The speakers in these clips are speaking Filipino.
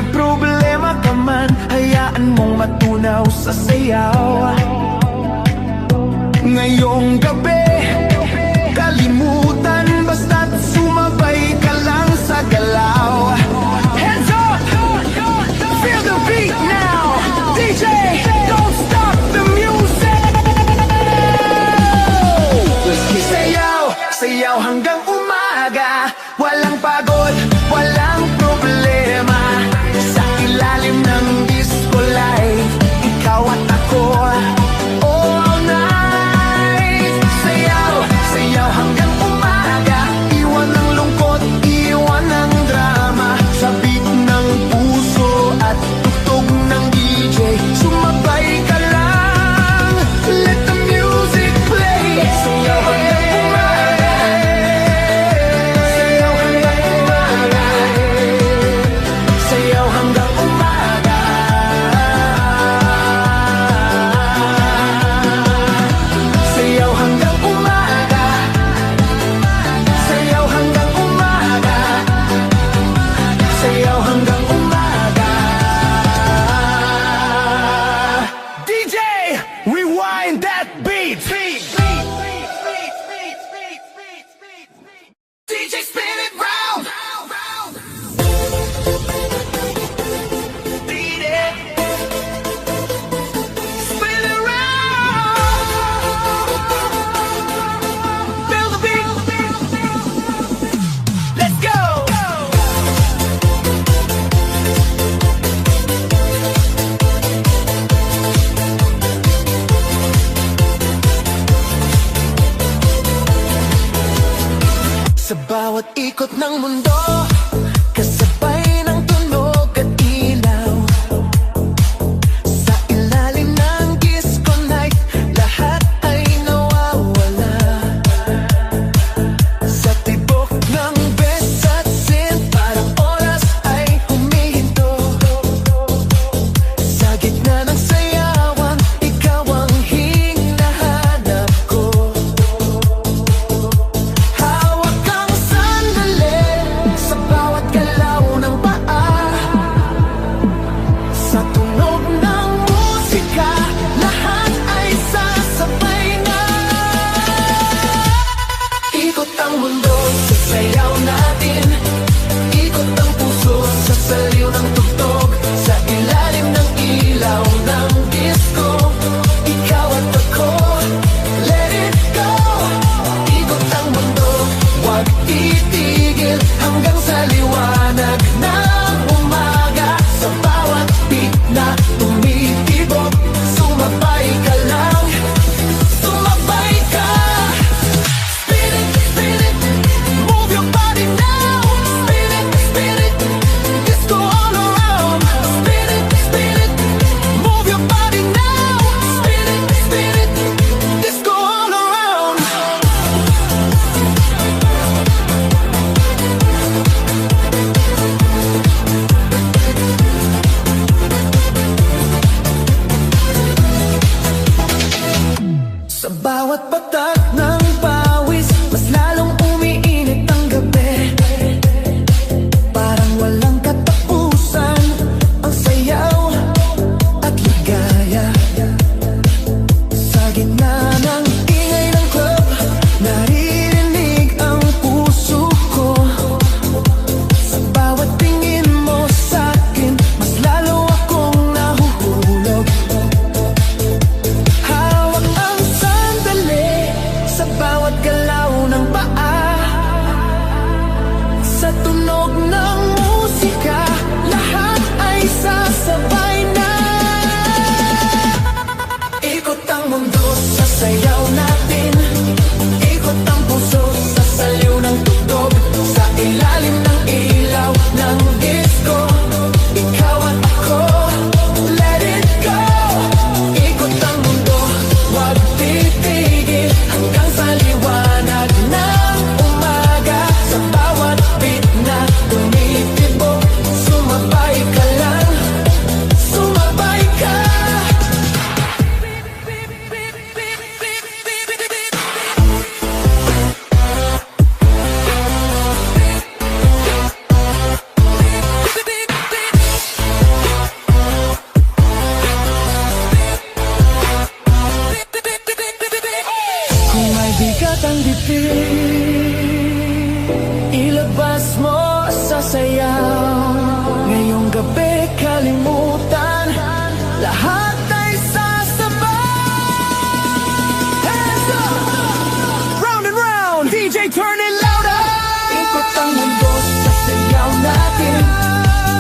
may problema ka man, hayaan mong matunaw sa sayaw. Ngayong gabi, kalimutan, basta't sumabay ka lang sa galaw. Hands up! Feel the beat now! DJ, don't stop the music! Sayaw, sayaw hanggang umaga, walang pagod, walang problema. Sa ilalim ng disco light, ikaw at ako, all night. Sayaw, sayaw hanggang umaga, iwan ang lungkot, iwan ang drama. Sa beat ng puso at tugtog ng DJ, sumabay ka lang, let the music play. Sayaw hanggang umaga, sayaw hanggang umaga, sayaw hanggang umaga. Sayaw hanggang umaga, sayaw hanggang umaga, sayaw hanggang umaga. DJ, rewind that beat. DJ, spin it round. Beat it. Spin it round. Feel the beat. Let's go. Sa bawat ikot ng mundo, kasabay ng tunog at ilaw. Sa ilalim ng disco night, lahat ay nawawala. Sa tibok ng bes at sin, parang oras ay humihinto. Sa gitna ng sayawan, ikaw ang hinahanap ko. Hawak kang sandali, sayaw. Ngayong gabi kalimutan, lahat ay sasabay. Hands up! Round and round, DJ turn it louder. Ikot ang mundo sa sayaw natin,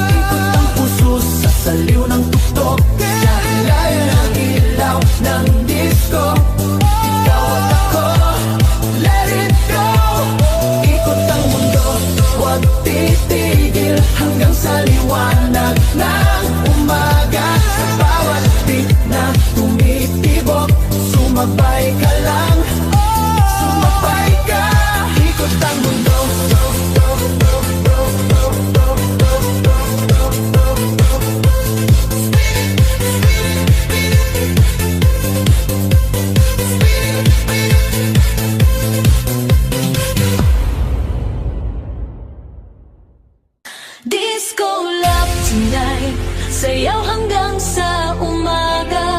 ikot ang puso sa saliw ng tuktok. Dahil ng ilaw ng disco, ikaw at ako, let it go. Ikot ang mundo, huwag titigil hanggang sa liwanag ng umaga. Sa bawat beat na tumitibok, sumabay ka lang, sumabay ka. Ikot ang mundo, Disco love tonight, sayaw hanggang sa umaga.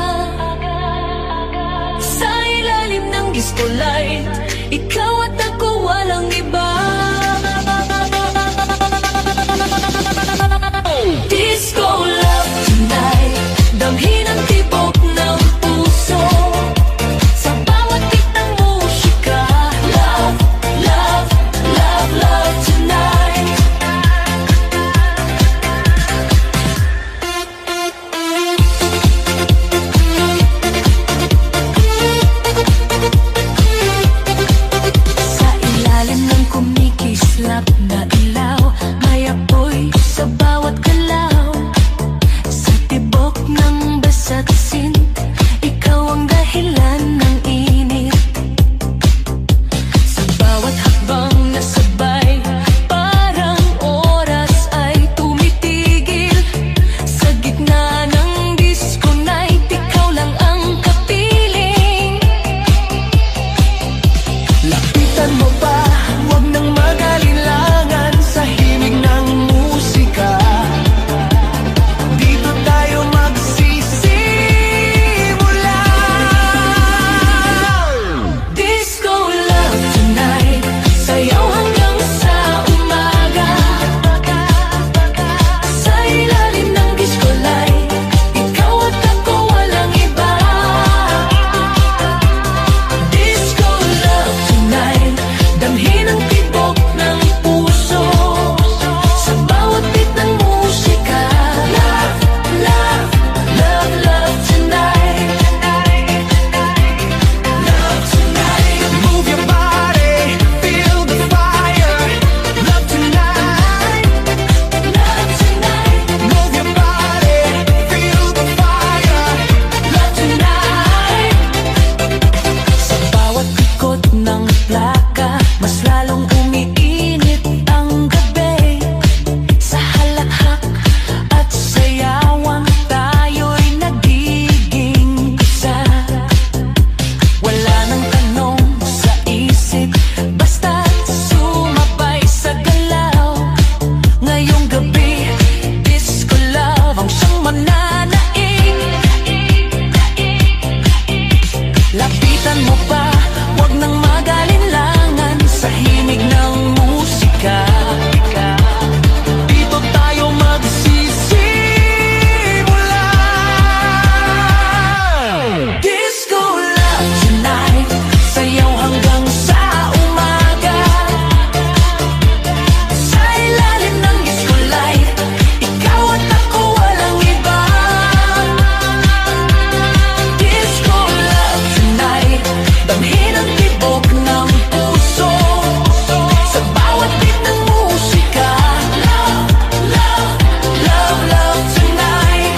Sa ilalim ng disco light, ikaw at ako walang iba. Disco love tonight, damhin ang tibok ng puso. Sa bawat beat ng musika, love, love, love, love tonight. Sa ilalim ng kumikislap na ilaw, may apoy sa bawat galaw. Sa tibok ng basa't sint, ikaw ang dahilan ng init. Sa bawat hakbang na sabay, parang oras ay tumitigil. Sa gitna ng disco night, ikaw lang ang kapiling. lapitan mo pa, huwag nang mag-alinlangan sa himig ng musika. Dito tayo magsisimula. Disco love tonight, sayaw hanggang sa umaga. Sa ilalim ng disco light, ikaw at ako walang iba. Disco love tonight, damhin ang tibok ng puso. Sa bawat beat ng musika, love, love, love, love tonight. Love tonight. Move your body, feel the fire. Love tonight. Love tonight. Move your body, feel the fire. Love tonight. Sa bawat ikot ng plaka, mas lalong umiinit ang gabi. Sa halakhak at sayawan, tayo'y nagiging isa. Wala nang tanong sa isip, basta't sumabay sa galaw. Ngayong gabi, disco love ang siyang mananaig. Lapitan mo pa, huwag nang mag-alinlangan sa himig ng musika. Dito tayo magsisimula. Disco love tonight, sayaw hanggang sa umaga. Sa ilalim ng disco light, ikaw at ako walang iba. Disco love tonight, damhin ang tibok ng puso. Sa bawat beat ng musika, love, love, love, love tonight.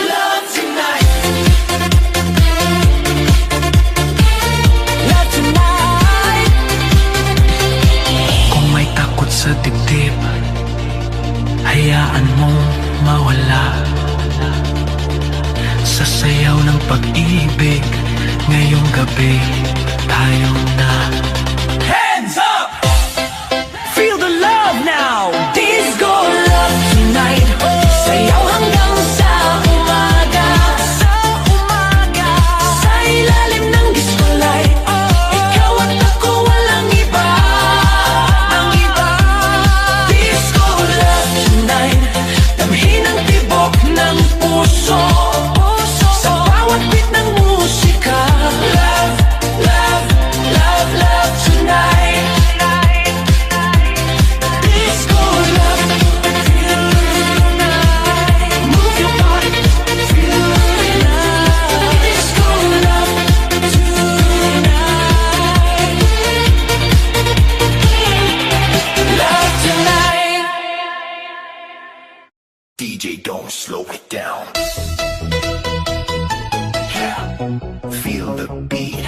Love tonight. Love tonight. Kung may takot sa dibdib, hayaan mong mawala. Sa sayaw ng pag-ibig, ngayong gabi tayo na. Hands up! Feel the love now! Disco love tonight, sayaw hanggang sa umaga. Sa umaga. slow it down. Yeah, feel the beat.